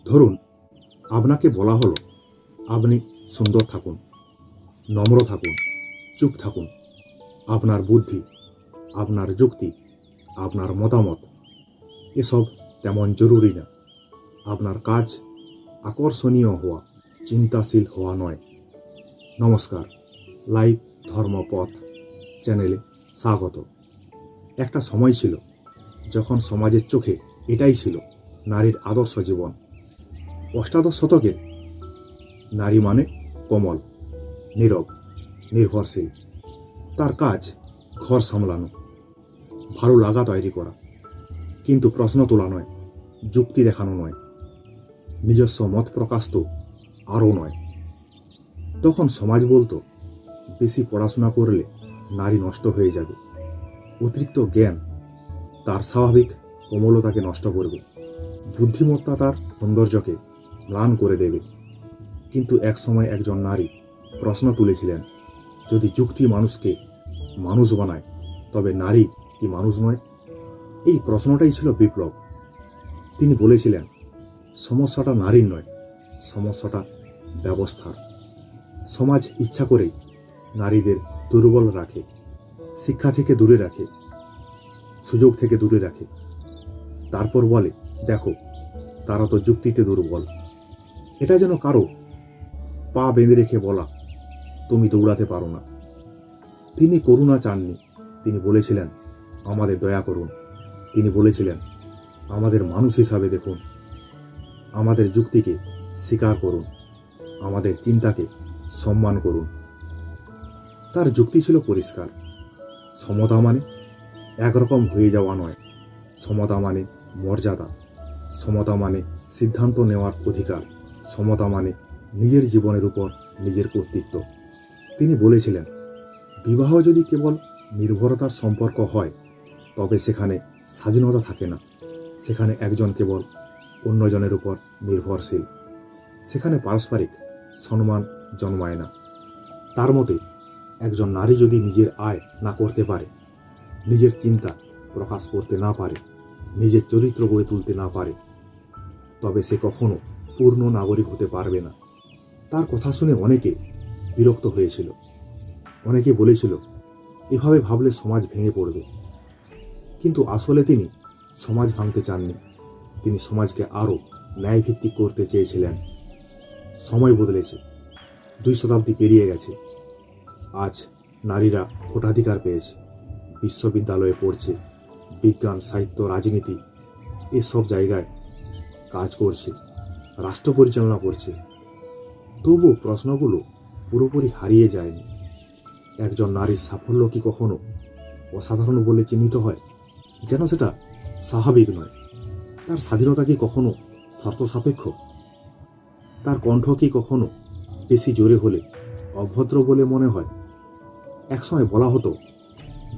ধরুন আপনাকে বলা হলো আপনি সুন্দর থাকুন, নম্র থাকুন, চুপ থাকুন। আপনার বুদ্ধি, আপনার যুক্তি, আপনার মতামত এসব তেমন জরুরি না। আপনার কাজ আকর্ষণীয় হওয়া, চিন্তাশীল হওয়া নয়। নমস্কার, লাইভ ধর্মপথ চ্যানেলে স্বাগত। একটা সময় ছিল যখন সমাজের চোখে এটাই ছিল নারীর আদর্শ জীবন। অষ্টাদশ শতকের নারী মানে কোমল, নীরব, নির্ভরশীল। তার কাজ ঘর সামলানো, ভালো লাগা তৈরি করা, কিন্তু প্রশ্ন তোলা নয়, যুক্তি দেখানো নয়, নিজস্ব মত প্রকাশ তো আরও নয়। তখন সমাজ বলতো বেশি পড়াশোনা করলে নারী নষ্ট হয়ে যাবে, অতিরিক্ত জ্ঞান তার স্বাভাবিক কোমলতাকে নষ্ট করবে, বুদ্ধিমত্তা তার সৌন্দর্যকে ম্লান করে দেবে। কিন্তু এক সময় একজন নারী প্রশ্ন তুলেছিলেন, যদি যুক্তি মানুষকে মানুষ বানায় তবে নারী কি মানুষ নয়? এই প্রশ্নটাই ছিল বিপ্লব। তিনি বলেছিলেন, সমস্যাটা নারীর নয়, সমস্যাটা ব্যবস্থার। সমাজ ইচ্ছা করেই নারীদের দুর্বল রাখে, শিক্ষা থেকে দূরে রাখে, সুযোগ থেকে দূরে রাখে। তারপর বলে, দেখো তারা তো যুক্তিতে দুর্বল। এটা যেন কারো পা বেঁধে রেখে বলা, তুমি দৌড়াতে পারো না। তিনি করুণা চাননি, তিনি বলেছিলেন, আমাদের দয়া করুন। তিনি বলেছিলেন, আমাদের মানুষ হিসাবে দেখুন, আমাদের যুক্তিকে স্বীকার করুন, আমাদের চিন্তাকে সম্মান করুন। তার যুক্তি ছিল পরিষ্কার, সমতা মানে একরকম হয়ে যাওয়া নয়, সমতা মানে মর্যাদা, সমতা মানে সিদ্ধান্ত নেওয়ার অধিকার, সমতা মানে নিজের জীবনের উপর নিজের কর্তৃত্ব। তিনি বলেছিলেন, বিবাহ যদি কেবল নির্ভরতার সম্পর্ক হয় তবে সেখানে স্বাধীনতা থাকে না, সেখানে একজন কেবল অন্যজনের উপর নির্ভরশীল, সেখানে পারস্পরিক সম্মান জন্মায় না। তার মতে একজন নারী যদি নিজের আয় না করতে পারে, নিজের চিন্তা প্রকাশ করতে না পারে, নিজের চরিত্র গড়ে তুলতে না পারে, তবে সে কখনো পূর্ণ নাগরিক হতে পারবে না। তার কথা শুনে অনেকে বিরক্ত হয়েছিল, অনেকে বলেছিল, এভাবে ভাবলে সমাজ ভেঙে পড়বে। কিন্তু আসলে তিনি সমাজ ভাঙতে চাননি, তিনি সমাজকে আরও ন্যায়ভিত্তিক করতে চেয়েছিলেন। সময় বদলেছে, 2 শতাব্দী পেরিয়ে গেছে। আজ নারীরা ভোটাধিকার পেয়েছে, বিশ্ববিদ্যালয়ে পড়ছে, বিজ্ঞান, সাহিত্য, রাজনীতি এসব জায়গায় কাজ করছে, রাষ্ট্র পরিচালনা করছে। তবুও প্রশ্নগুলো পুরোপুরি হারিয়ে যায়নি। একজন নারীর সাফল্য কি কখনো অসাধারণ বলে চিহ্নিত হয়? যেন সেটা স্বাভাবিক নয়। তার স্বাধীনতা কি কখনো শর্ত সাপেক্ষ? তার কণ্ঠ কি কখনো বেশি জোরে হলে অভদ্র বলে মনে হয়? একসময় বলা হতো,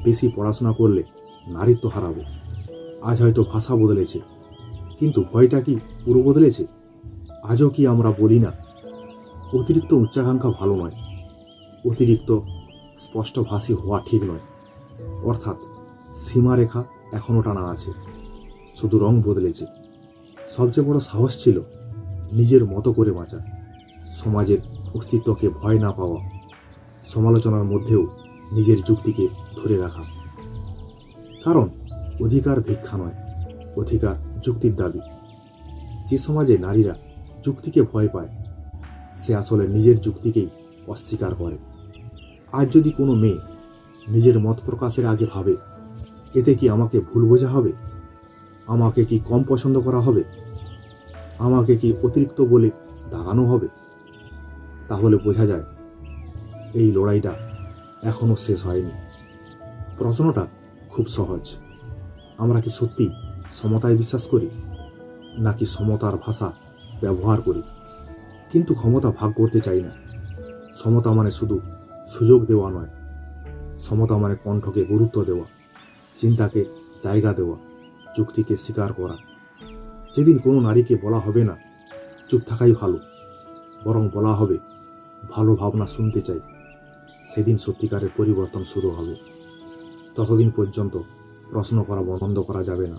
বেশি পড়াশোনা করলে নারীত্ব হারাবে। আজ হয়তো ভাষা বদলেছে, কিন্তু ভয়টা কি পুরো বদলেছে? আজও কি আমরা বলি না, অতিরিক্ত উচ্চাকাঙ্ক্ষা ভালো নয়, অতিরিক্ত স্পষ্টভাষী হওয়া ঠিক নয়? অর্থাৎ সীমারেখা এখনও টানা আছে, শুধু রং বদলেছে। সবচেয়ে বড় সাহস ছিল নিজের মতো করে বাঁচা, সমাজের অস্তিত্বকে ভয় না পাওয়া, সমালোচনার মধ্যেও নিজের যুক্তিকে ধরে রাখা। কারণ অধিকার ভিক্ষা নয়, অধিকার যুক্তির দাবি। যে সমাজে নারীরা যুক্তিকে ভয় পায়, সে আসলে নিজের যুক্তিকেই অস্বীকার করে। আজ যদি কোনো মেয়ে নিজের মত প্রকাশের আগে ভাবে, এতে কি আমাকে ভুল বোঝা হবে? আমাকে কি কম পছন্দ করা হবে? আমাকে কি অতিরিক্ত বলে দাগানো হবে? তাহলে বোঝা যায় এই লড়াইটা এখনও শেষ হয়নি। প্রশ্নটা খুব সহজ, আমরা কি সত্যি সমতায় বিশ্বাস করি, নাকি সমতার ভাষা ব্যবহার করি? কিন্তু ক্ষমতা ভাগ করতে চাই না। সমতা মানে শুধু সুযোগ দেওয়া নয়, সমতা মানে কণ্ঠকে গুরুত্ব দেওয়া, চিন্তাকে জায়গা দেওয়া, যুক্তিকে স্বীকার করা। যেদিন কোনো নারীকে বলা হবে না চুপ থাকাই ভালো, বরং বলা হবে ভালো ভাবনা শুনতে চাই, সেদিন সত্যিকারের পরিবর্তন শুরু হবে। ততদিন পর্যন্ত প্রশ্ন করা বন্ধ করা যাবে না।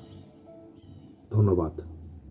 ধন্যবাদ।